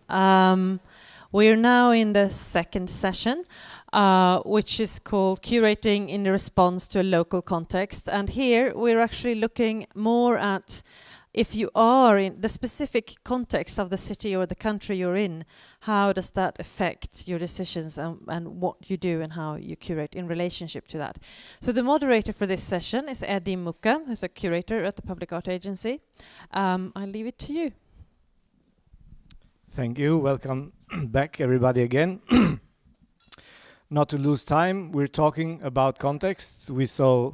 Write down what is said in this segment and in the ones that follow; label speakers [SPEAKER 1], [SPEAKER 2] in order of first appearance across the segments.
[SPEAKER 1] We are now in the second session, which is called Curating in the Response to a Local Context. And here we're actually looking more at if you are in the specific context of the city or the country you're in, how does that affect your decisions and what you do and how you curate in relationship to that. So the moderator for this session is Eddie Muka, who's a curator at the Public Art Agency. I'll leave it to you.
[SPEAKER 2] Thank you. Welcome back, everybody, again. Not to lose time, we're talking about contexts. We saw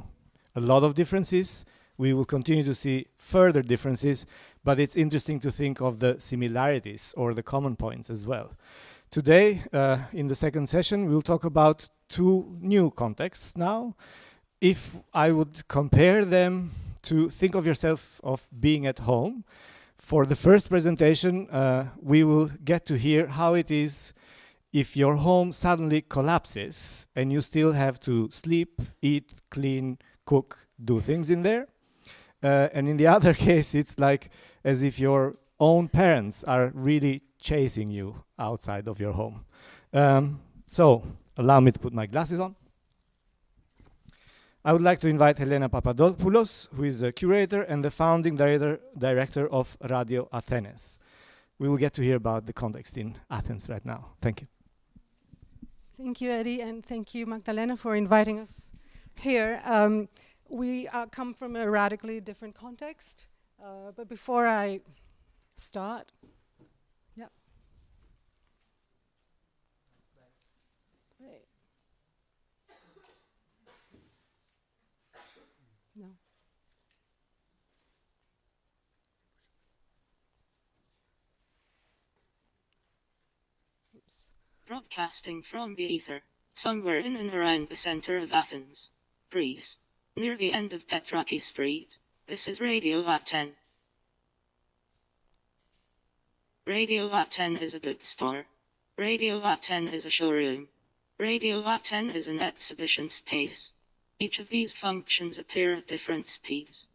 [SPEAKER 2] a lot of differences. We will continue to see further differences, but it's interesting to think of the similarities or the common points as well. Today, in the second session, we'll talk about two new contexts now. If I would compare them to think of yourself of being at home, for the first presentation, we will get to hear how it is if your home suddenly collapses and you still have to sleep, eat, clean, cook, do things in there. And in the other case, it's like as if your own parents are really chasing you outside of your home. So allow me to put my glasses on. I would like to invite Helena Papadopoulos, who is a curator and the founding director of Radio Athenes. We will get to hear about the context in Athens right now. Thank you.
[SPEAKER 3] Thank you, Eddie, and thank you, Magdalena, for inviting us here. We come from a radically different context, but before I start, Wait. No. Oops.
[SPEAKER 4] Broadcasting from the ether, somewhere in and around the center of Athens, Greece, near the end of Petraki Street, this is Radio Aten. Radio Aten is a bookstore. Radio Aten is a showroom. Radio Aten is an exhibition space. Each of these functions appear at different speeds.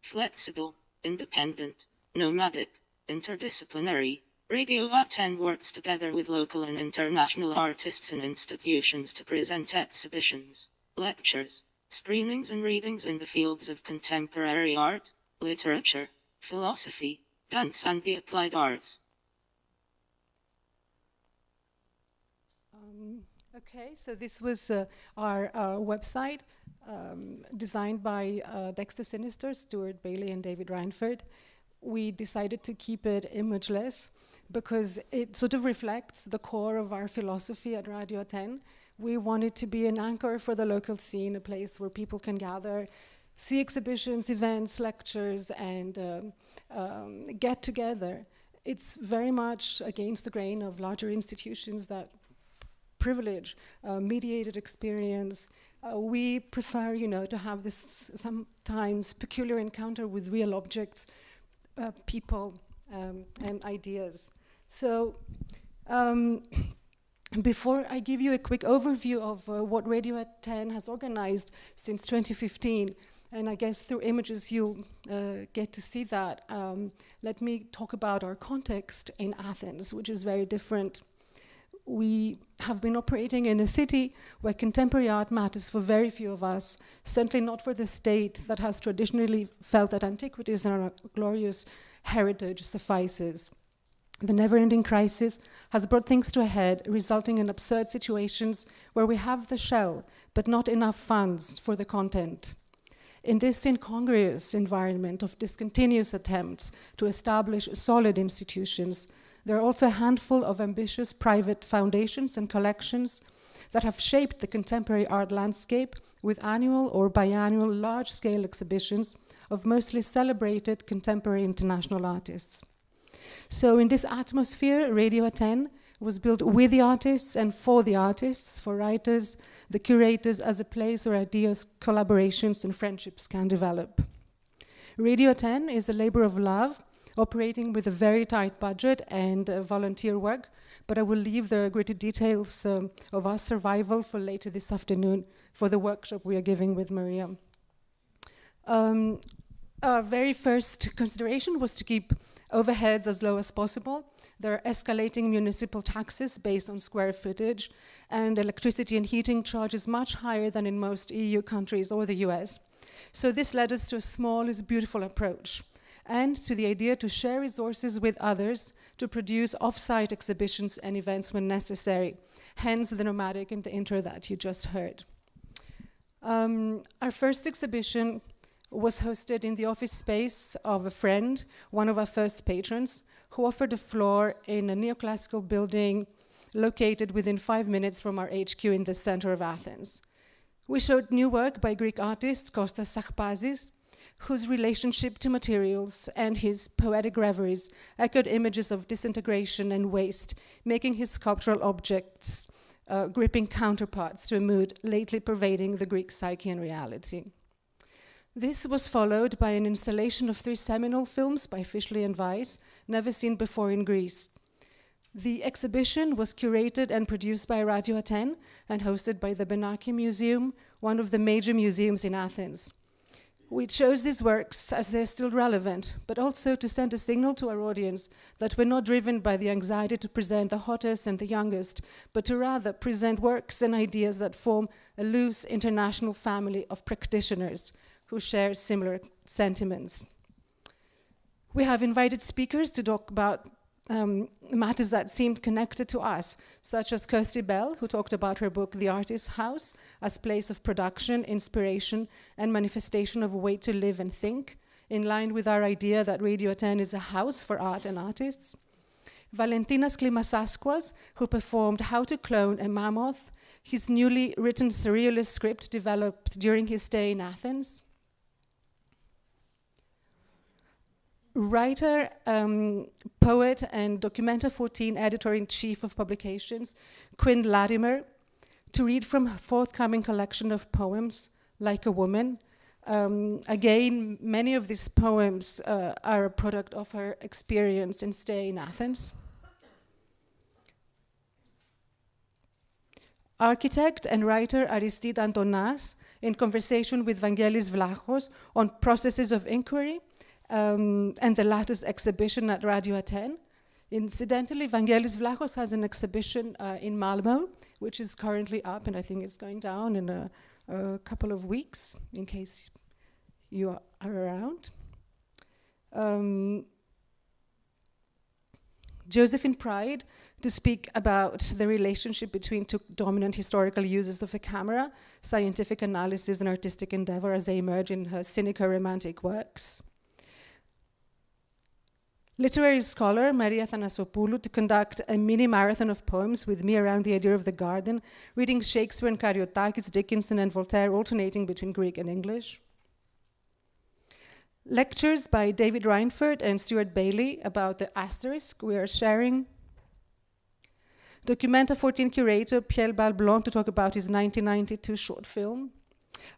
[SPEAKER 4] Flexible, independent, nomadic, interdisciplinary, Radio Aten works together with local and international artists and institutions to present exhibitions, lectures, screenings and readings in the fields of contemporary art, literature, philosophy, dance and the applied arts.
[SPEAKER 3] Okay, so this was our website designed by Dexter Sinister, Stuart Bailey and David Reinford. We decided to keep it imageless because it sort of reflects the core of our philosophy at Radio Aten. We wanted to be an anchor for the local scene, a place where people can gather, see exhibitions, events, lectures, and get together. It's very much against the grain of larger institutions that privilege mediated experience. We prefer, to have this sometimes peculiar encounter with real objects, people, and ideas. So before I give you a quick overview of what Radio Aten has organized since 2015, and I guess through images you'll get to see that, let me talk about our context in Athens, which is very different. We have been operating in a city where contemporary art matters for very few of us, certainly not for the state that has traditionally felt that antiquities and our glorious heritage suffices. The never-ending crisis has brought things to a head, resulting in absurd situations where we have the shell, but not enough funds for the content. In this incongruous environment of discontinuous attempts to establish solid institutions, there are also a handful of ambitious private foundations and collections that have shaped the contemporary art landscape with annual or biannual large-scale exhibitions of mostly celebrated contemporary international artists. So in this atmosphere, Radio Aten was built with the artists and for the artists, for writers, the curators, as a place where ideas, collaborations, and friendships can develop. Radio Aten is a labor of love, operating with a very tight budget and volunteer work, but I will leave the gritty details of our survival for later this afternoon for the workshop we are giving with Maria. Our very first consideration was to keep overheads as low as possible. There are escalating municipal taxes based on square footage, and electricity and heating charges much higher than in most EU countries or the US. So this led us to a small is beautiful approach, and to the idea to share resources with others to produce off-site exhibitions and events when necessary, hence the nomadic and the inter that you just heard. Our first exhibition was hosted in the office space of a friend, one of our first patrons, who offered a floor in a neoclassical building located within 5 minutes from our HQ in the center of Athens. We showed new work by Greek artist Kostas Sarpazis, whose relationship to materials and his poetic reveries echoed images of disintegration and waste, making his sculptural objects gripping counterparts to a mood lately pervading the Greek psyche and reality. This was followed by an installation of 3 seminal films by Fischli and Weiss, never seen before in Greece. The exhibition was curated and produced by Radio Aten and hosted by the Benaki Museum, one of the major museums in Athens. We chose these works as they're still relevant, but also to send a signal to our audience that we're not driven by the anxiety to present the hottest and the youngest, but to rather present works and ideas that form a loose international family of practitioners who share similar sentiments. We have invited speakers to talk about matters that seemed connected to us, such as Kirsty Bell, who talked about her book, The Artist's House, as place of production, inspiration, and manifestation of a way to live and think, in line with our idea that Radio Aten is a house for art and artists. Valentinas Klimasasquas, who performed How to Clone a Mammoth, his newly written surrealist script developed during his stay in Athens. Writer, poet, and Documenta 14 editor-in-chief of publications, Quinn Latimer, to read from her forthcoming collection of poems, Like a Woman. Again, many of these poems are a product of her experience and stay in Athens. Architect and writer Aristide Antonas, in conversation with Vangelis Vlachos on processes of inquiry, and the latest exhibition at Radio Aten. Incidentally, Vangelis Vlachos has an exhibition in Malmo, which is currently up, and I think it's going down in a couple of weeks, in case you are around. Josephine Pride, to speak about the relationship between 2 dominant historical uses of the camera, scientific analysis and artistic endeavor as they emerge in her cynical romantic works. Literary scholar Maria Thanasopoulou to conduct a mini marathon of poems with me around the idea of the garden, reading Shakespeare and Kariotakis, Dickinson and Voltaire, alternating between Greek and English. Lectures by David Reinford and Stuart Bailey about the asterisk we are sharing. Documenta 14 curator Pierre Balblon to talk about his 1992 short film,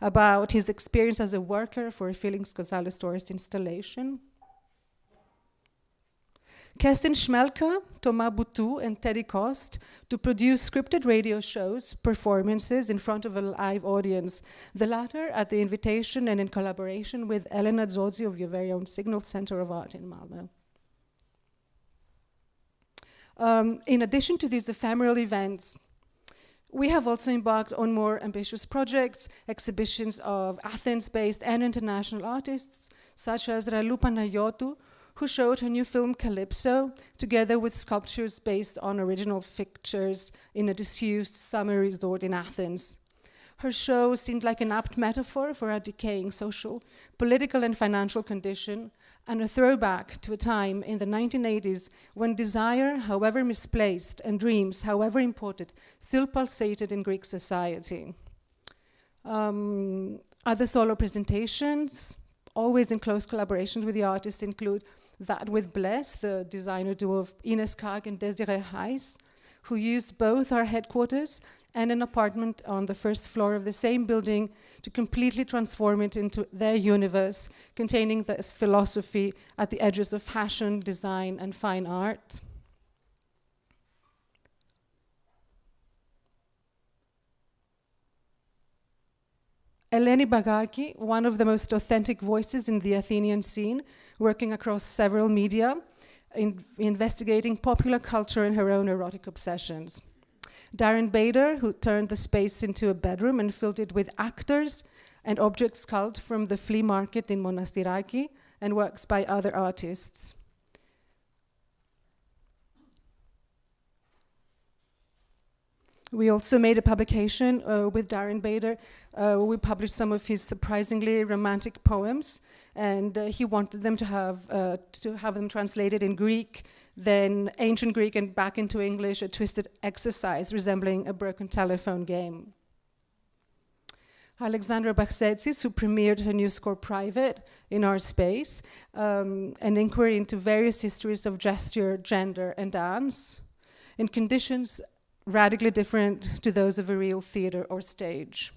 [SPEAKER 3] about his experience as a worker for a Felix Gonzalez tourist installation. Kerstin Schmelke, Thomas Boutou, and Teddy Cost to produce scripted radio shows, performances in front of a live audience, the latter at the invitation and in collaboration with Elena Zodzi of your very own Signal Center of Art in Malmo. In addition to these ephemeral events, we have also embarked on more ambitious projects, exhibitions of Athens-based and international artists, such as Ralou Panayotou, who showed her new film Calypso, together with sculptures based on original pictures in a disused summer resort in Athens. Her show seemed like an apt metaphor for our decaying social, political, and financial condition, and a throwback to a time in the 1980s when desire, however misplaced, and dreams, however imported, still pulsated in Greek society. Other solo presentations, always in close collaboration with the artists, include that with Bless, the designer duo of Ines Kag and Desiree Heiss, who used both our headquarters and an apartment on the first floor of the same building to completely transform it into their universe, containing the philosophy at the edges of fashion, design, and fine art. Eleni Bagaki, one of the most authentic voices in the Athenian scene, working across several media, investigating popular culture and her own erotic obsessions. Darren Bader, who turned the space into a bedroom and filled it with actors and objects culled from the flea market in Monastiraki and works by other artists. We also made a publication with Darren Bader. We published some of his surprisingly romantic poems, and he wanted them to have them translated in Greek, then ancient Greek, and back into English, a twisted exercise resembling a broken telephone game. Alexandra Baxetsis, who premiered her new score Private in our space, an inquiry into various histories of gesture, gender, and dance, in conditions radically different to those of a real theater or stage.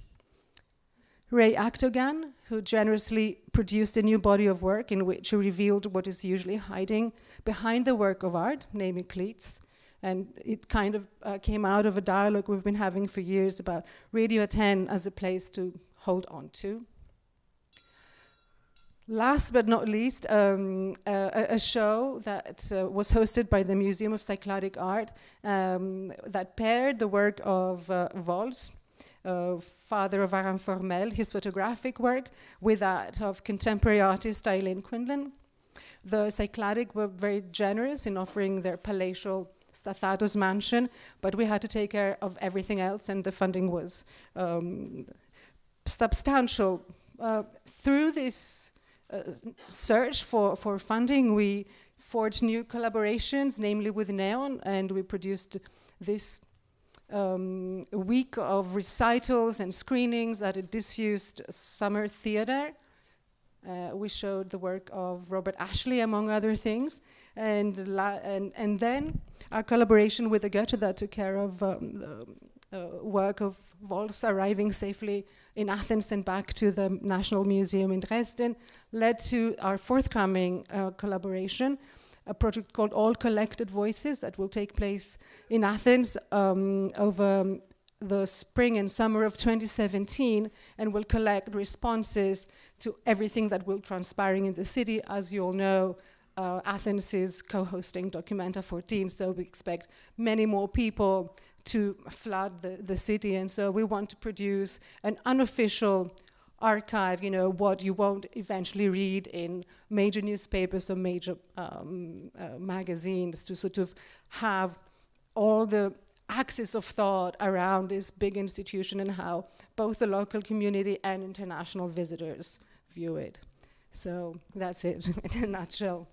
[SPEAKER 3] Ray Aktogan, who generously produced a new body of work in which he revealed what is usually hiding behind the work of art, namely cleats. And it kind of came out of a dialogue we've been having for years about Radio Aten as a place to hold on to. Last but not least, a show that was hosted by the Museum of Cycladic Art that paired the work of Vols, father of Art Informel, his photographic work, with that of contemporary artist Eileen Quinlan. The Cycladic were very generous in offering their palatial Stathatos mansion, but we had to take care of everything else, and the funding was substantial. Through this search for funding, we forged new collaborations, namely with Neon, and we produced this week of recitals and screenings at a disused summer theater. We showed the work of Robert Ashley, among other things, and then our collaboration with the Goethe that took care of the work of Vols arriving safely in Athens and back to the National Museum in Dresden led to our forthcoming collaboration, a project called All Collected Voices that will take place in Athens over the spring and summer of 2017, and will collect responses to everything that will transpiring in the city. As you all know, Athens is co-hosting Documenta 14, so we expect many more people to flood the city, and so we want to produce an unofficial archive, you know, what you won't eventually read in major newspapers or major magazines, to sort of have all the axis of thought around this big institution and how both the local community and international visitors view it. So that's it in a nutshell.